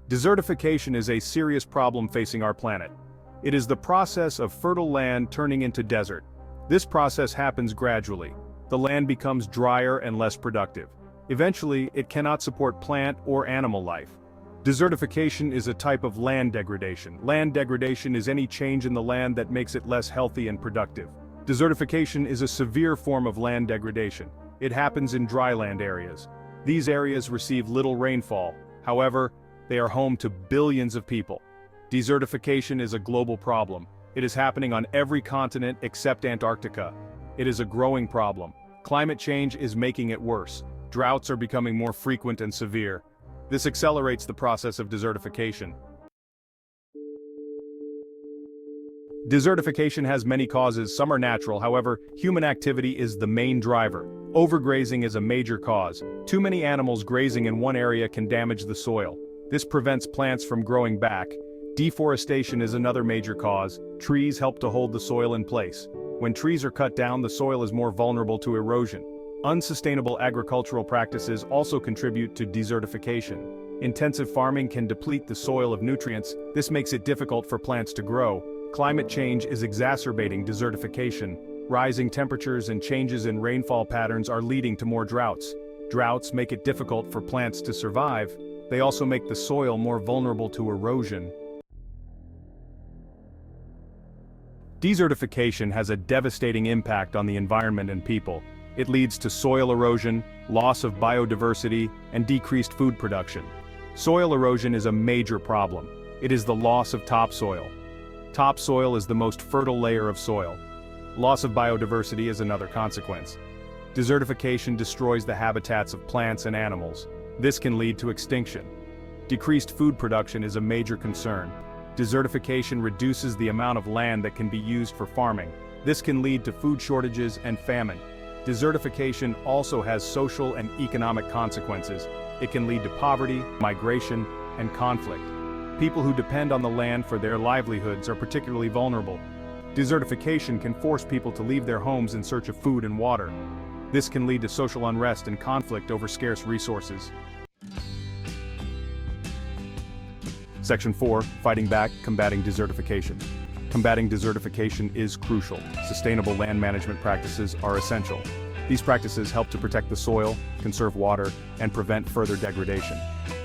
Desertification is a serious problem facing our planet. It is the process of fertile land turning into desert. This process happens gradually. The land becomes drier and less productive. Eventually, it cannot support plant or animal life. Desertification is a type of land degradation. Land degradation is any change in the land that makes it less healthy and productive. Desertification is a severe form of land degradation. It happens in dryland areas. These areas receive little rainfall. However, they are home to billions of people. Desertification is a global problem. It is happening on every continent except Antarctica. It is a growing problem. Climate change is making it worse. Droughts are becoming more frequent and severe. This accelerates the process of desertification. Desertification has many causes, some are natural, however, human activity is the main driver. Overgrazing is a major cause. Too many animals grazing in one area can damage the soil. This prevents plants from growing back. Deforestation is another major cause. Trees help to hold the soil in place. When trees are cut down, the soil is more vulnerable to erosion. Unsustainable agricultural practices also contribute to desertification. Intensive farming can deplete the soil of nutrients. This makes it difficult for plants to grow. Climate change is exacerbating desertification. Rising temperatures and changes in rainfall patterns are leading to more droughts. Droughts make it difficult for plants to survive. They also make the soil more vulnerable to erosion. Desertification has a devastating impact on the environment and people. It leads to soil erosion, loss of biodiversity, and decreased food production. Soil erosion is a major problem. It is the loss of topsoil. Topsoil is the most fertile layer of soil. Loss of biodiversity is another consequence. Desertification destroys the habitats of plants and animals. This can lead to extinction. Decreased food production is a major concern. Desertification reduces the amount of land that can be used for farming. This can lead to food shortages and famine. Desertification also has social and economic consequences. It can lead to poverty, migration, and conflict. People who depend on the land for their livelihoods are particularly vulnerable. Desertification can force people to leave their homes in search of food and water. This can lead to social unrest and conflict over scarce resources. Section 4, Fighting Back, Combating Desertification. Combating desertification is crucial. Sustainable land management practices are essential. These practices help to protect the soil, conserve water, and prevent further degradation.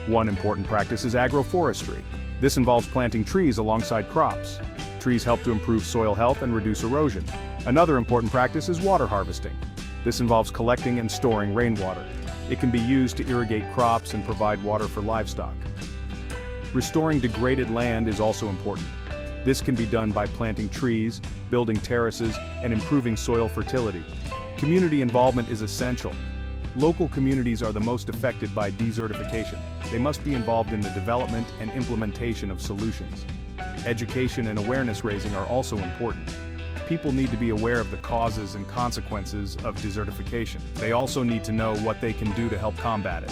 One important practice is agroforestry. This involves planting trees alongside crops. Trees help to improve soil health and reduce erosion. Another important practice is water harvesting. This involves collecting and storing rainwater. It can be used to irrigate crops and provide water for livestock. Restoring degraded land is also important. This can be done by planting trees, building terraces, and improving soil fertility. Community involvement is essential. Local communities are the most affected by desertification. They must be involved in the development and implementation of solutions. Education and awareness raising are also important. People need to be aware of the causes and consequences of desertification. They also need to know what they can do to help combat it.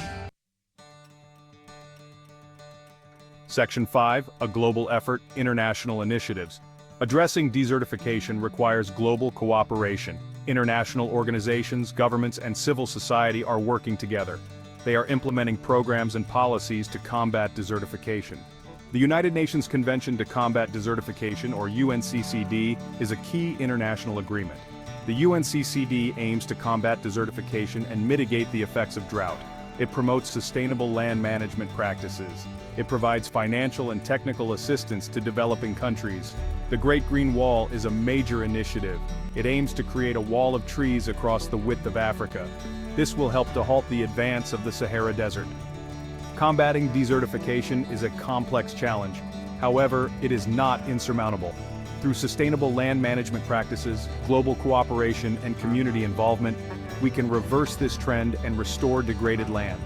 Section 5, A Global Effort, International Initiatives. Addressing desertification requires global cooperation. International organizations, governments, and civil society are working together. They are implementing programs and policies to combat desertification. The United Nations Convention to Combat Desertification, or UNCCD, is a key international agreement. The UNCCD aims to combat desertification and mitigate the effects of drought. It promotes sustainable land management practices. It provides financial and technical assistance to developing countries. The Great Green Wall is a major initiative. It aims to create a wall of trees across the width of Africa. This will help to halt the advance of the Sahara Desert. Combating desertification is a complex challenge. However, it is not insurmountable. Through sustainable land management practices, global cooperation, and community involvement, we can reverse this trend and restore degraded land.